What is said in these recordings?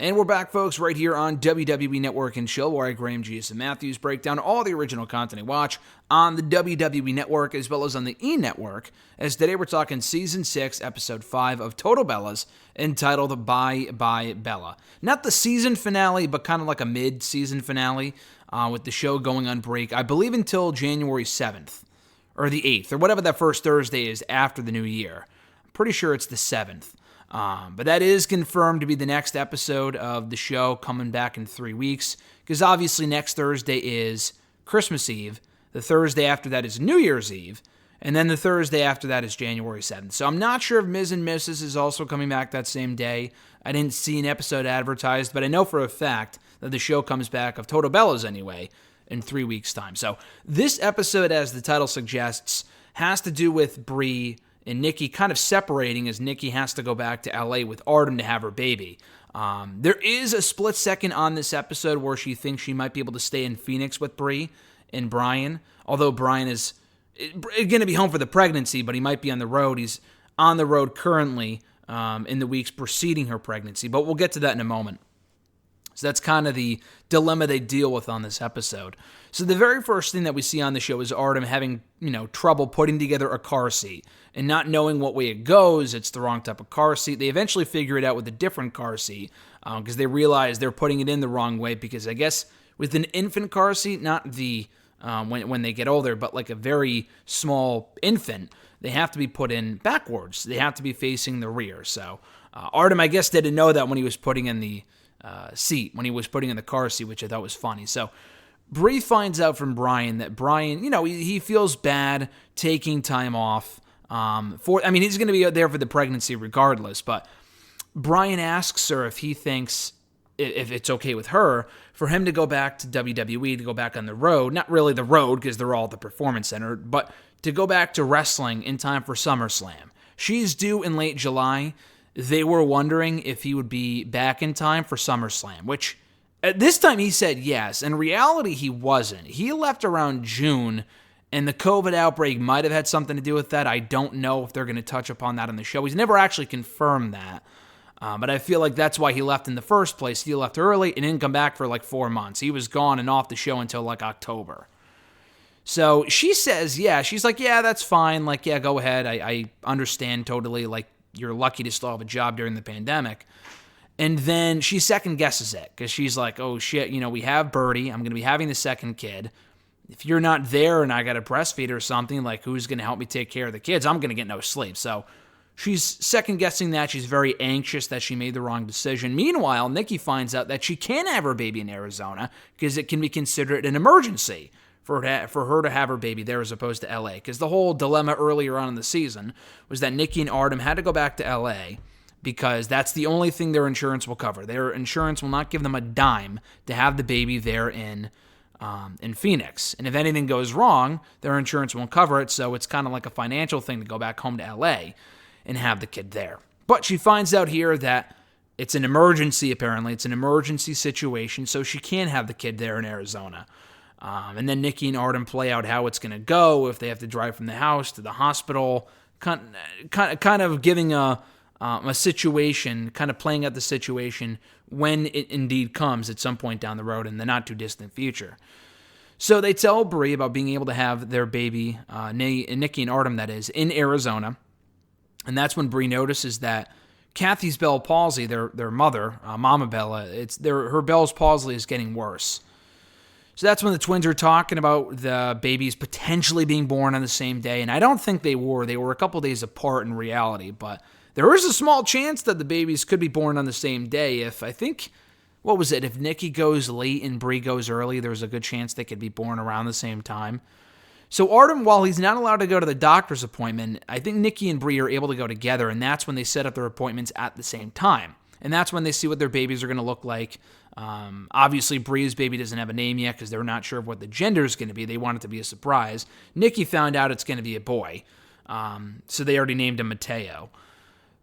And we're back, folks, right here on WWE Network and Chill, where I, Graham, G.S. and Matthews, break down all the original content I watch on the WWE Network as well as on the E! Network, as today we're talking Season 6, Episode 5 of Total Bellas, entitled Bye Bye Bella. Not the season finale, but kind of like a mid-season finale, with the show going on break, I believe until January 7th, or the 8th, or whatever that first Thursday is after the new year. I'm pretty sure it's the 7th. But that is confirmed to be the next episode of the show coming back in 3 weeks, because obviously next Thursday is Christmas Eve, the Thursday after that is New Year's Eve, and then the Thursday after that is January 7th. So I'm not sure if Ms. and Mrs. is also coming back that same day. I didn't see an episode advertised, but I know for a fact that the show comes back, of Total Bellas anyway, in 3 weeks' time. So this episode, as the title suggests, has to do with Brie and Nikki kind of separating as Nikki has to go back to LA with Artem to have her baby. There is a split second on this episode where she thinks she might be able to stay in Phoenix with Brie and Brian, although Brian is going to be home for the pregnancy, but he might be on the road. He's on the road currently in the weeks preceding her pregnancy, but we'll get to that in a moment. So that's kind of the dilemma they deal with on this episode. So the very first thing that we see on the show is Artem having, trouble putting together a car seat and not knowing what way it goes. It's the wrong type of car seat. They eventually figure it out with a different car seat because they realize they're putting it in the wrong way, because I guess with an infant car seat, not the when they get older, but like a very small infant, they have to be put in backwards. They have to be facing the rear. So Artem, I guess, didn't know that when he was putting in the seat, when he was putting in the car seat, which I thought was funny. So Brie finds out from Brian that Brian, he feels bad taking time off. He's going to be there for the pregnancy regardless, but Brian asks her if he thinks, if it's okay with her, for him to go back to WWE, to go back on the road, not really the road because they're all at the Performance Center, but to go back to wrestling in time for SummerSlam. She's due in late July. They were wondering if he would be back in time for SummerSlam, which at this time he said yes. In reality, he wasn't. He left around June, and the COVID outbreak might have had something to do with that. I don't know if they're going to touch upon that on the show. He's never actually confirmed that, but I feel like that's why he left in the first place. He left early and didn't come back for like 4 months. He was gone and off the show until like October. So she says, yeah. She's like, yeah, that's fine. Like, yeah, go ahead. I understand totally. Like, you're lucky to still have a job during the pandemic. And then she second guesses it because she's like, oh shit, we have Birdie. I'm going to be having the second kid. If you're not there and I got to breastfeed or something, like who's going to help me take care of the kids? I'm going to get no sleep. So she's second guessing that. She's very anxious that she made the wrong decision. Meanwhile, Nikki finds out that she can have her baby in Arizona because it can be considered an emergency for her to have her baby there as opposed to LA. Because the whole dilemma earlier on in the season was that Nikki and Artem had to go back to LA because that's the only thing their insurance will cover. Their insurance will not give them a dime to have the baby there in Phoenix. And if anything goes wrong, their insurance won't cover it, so it's kind of like a financial thing to go back home to LA and have the kid there. But she finds out here that it's an emergency, apparently. It's an emergency situation, so she can have the kid there in Arizona. And then Nikki and Artem play out how it's going to go, if they have to drive from the house to the hospital, kind of giving a situation, kind of playing out the situation when it indeed comes at some point down the road in the not-too-distant future. So they tell Brie about being able to have their baby, Nikki and Artem, that is, in Arizona. And that's when Brie notices that Kathy's Bell's palsy, their mother, Mama Bella, her Bell's palsy is getting worse. So that's when the twins are talking about the babies potentially being born on the same day, and I don't think they were. They were a couple days apart in reality, but there is a small chance that the babies could be born on the same day. If Nikki goes late and Brie goes early, there's a good chance they could be born around the same time. So Artem, while he's not allowed to go to the doctor's appointment, I think Nikki and Brie are able to go together, and that's when they set up their appointments at the same time. And that's when they see what their babies are going to look like. Obviously, Brie's baby doesn't have a name yet because they're not sure of what the gender is going to be. They want it to be a surprise. Nikki found out it's going to be a boy, so they already named him Mateo.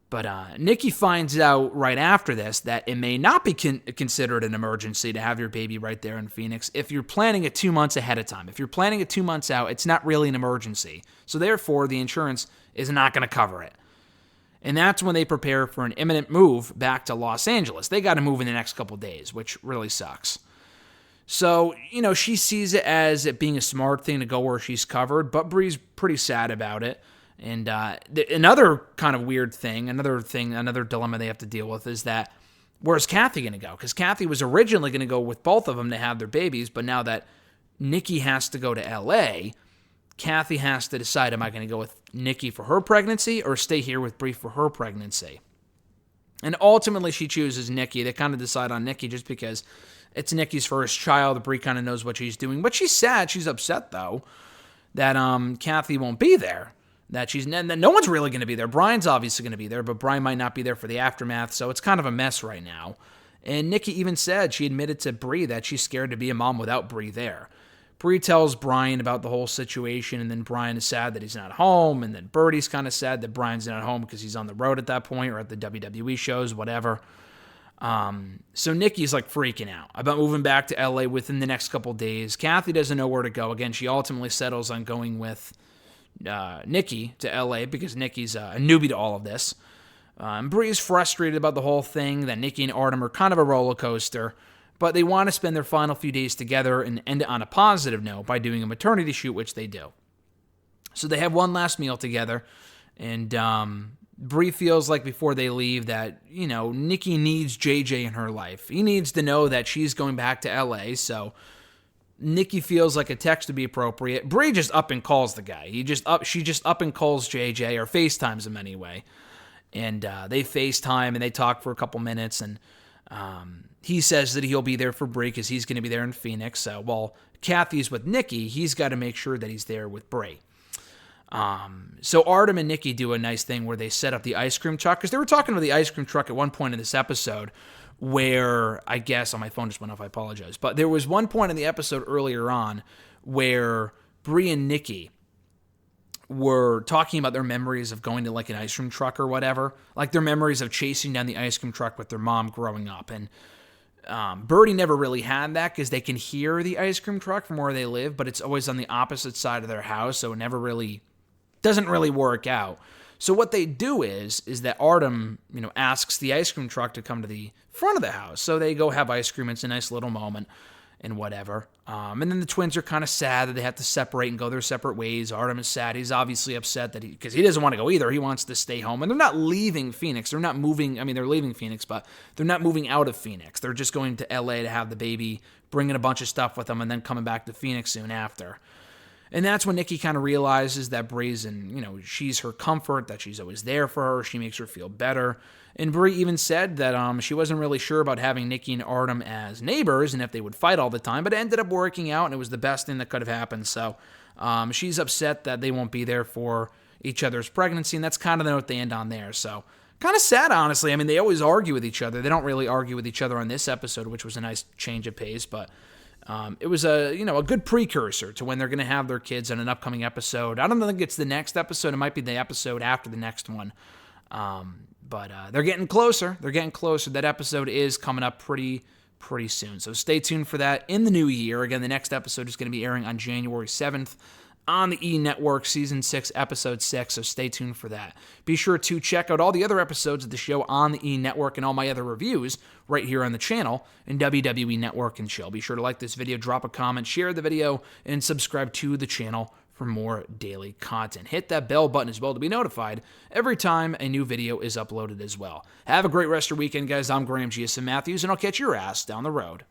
But Nikki finds out right after this that it may not be considered an emergency to have your baby right there in Phoenix if you're planning it 2 months ahead of time. If you're planning it 2 months out, it's not really an emergency. So therefore, the insurance is not going to cover it. And that's when they prepare for an imminent move back to Los Angeles. They got to move in the next couple days, which really sucks. So, she sees it as it being a smart thing to go where she's covered, but Brie's pretty sad about it. And another kind of weird thing, another dilemma they have to deal with is that where's Kathy going to go? Because Kathy was originally going to go with both of them to have their babies, but now that Nikki has to go to LA, Kathy has to decide, am I going to go with Nikki for her pregnancy or stay here with Brie for her pregnancy? And ultimately, she chooses Nikki. They kind of decide on Nikki just because it's Nikki's first child. Brie kind of knows what she's doing. But she's sad. She's upset, though, that Kathy won't be there. That no one's really going to be there. Brian's obviously going to be there, but Brian might not be there for the aftermath, so it's kind of a mess right now. And Nikki even said, she admitted to Brie that she's scared to be a mom without Brie there. Brie tells Brian about the whole situation, and then Brian is sad that he's not home, and then Birdie's kind of sad that Brian's not home because he's on the road at that point or at the WWE shows, whatever. So Nikki's like freaking out about moving back to LA within the next couple days. Kathy doesn't know where to go. Again, she ultimately settles on going with Nikki to LA because Nikki's a newbie to all of this. Brie's frustrated about the whole thing, that Nikki and Artem are kind of a roller coaster, but they want to spend their final few days together and end it on a positive note by doing a maternity shoot, which they do. So they have one last meal together, and Brie feels like before they leave that, Nikki needs JJ in her life. He needs to know that she's going back to LA, so Nikki feels like a text would be appropriate. Brie just up and calls the guy. She just up and calls JJ, or FaceTimes him anyway. And they FaceTime, and they talk for a couple minutes, and he says that he'll be there for Brie because he's going to be there in Phoenix. So while Kathy's with Nikki, he's got to make sure that he's there with Brie. So Artem and Nikki do a nice thing where they set up the ice cream truck, because they were talking about the ice cream truck at one point in this episode where, I guess, my phone just went off, I apologize, but there was one point in the episode earlier on where Brie and Nikki were talking about their memories of going to like an ice cream truck or whatever, like their memories of chasing down the ice cream truck with their mom growing up. And Birdie never really had that because they can hear the ice cream truck from where they live, but it's always on the opposite side of their house, so it doesn't really work out. So what they do is that Artem, asks the ice cream truck to come to the front of the house. So they go have ice cream. It's a nice little moment and whatever. And then the twins are kind of sad that they have to separate and go their separate ways. Artem is sad. He's obviously upset because he doesn't want to go either. He wants to stay home. And they're not leaving Phoenix. They're not moving. They're leaving Phoenix, but they're not moving out of Phoenix. They're just going to LA to have the baby, bringing a bunch of stuff with them, and then coming back to Phoenix soon after. And that's when Nikki kind of realizes that Brie's she's her comfort, that she's always there for her. She makes her feel better. And Brie even said that she wasn't really sure about having Nikki and Artem as neighbors and if they would fight all the time, but it ended up working out, and it was the best thing that could have happened. So she's upset that they won't be there for each other's pregnancy, and that's kind of the note they end on there. So kind of sad, honestly. They always argue with each other. They don't really argue with each other on this episode, which was a nice change of pace, but it was a good precursor to when they're going to have their kids in an upcoming episode. I don't think it's the next episode. It might be the episode after the next one. But they're getting closer. They're getting closer. That episode is coming up pretty soon. So stay tuned for that in the new year. Again, the next episode is going to be airing on January 7th on the E! Network, Season 6, Episode 6, so stay tuned for that. Be sure to check out all the other episodes of the show on the E! Network and all my other reviews right here on the channel in WWE Network and Chill. Be sure to like this video, drop a comment, share the video, and subscribe to the channel for more daily content. Hit that bell button as well to be notified every time a new video is uploaded as well. Have a great rest of your weekend, guys. I'm Graham GSM Matthews, and I'll catch your ass down the road.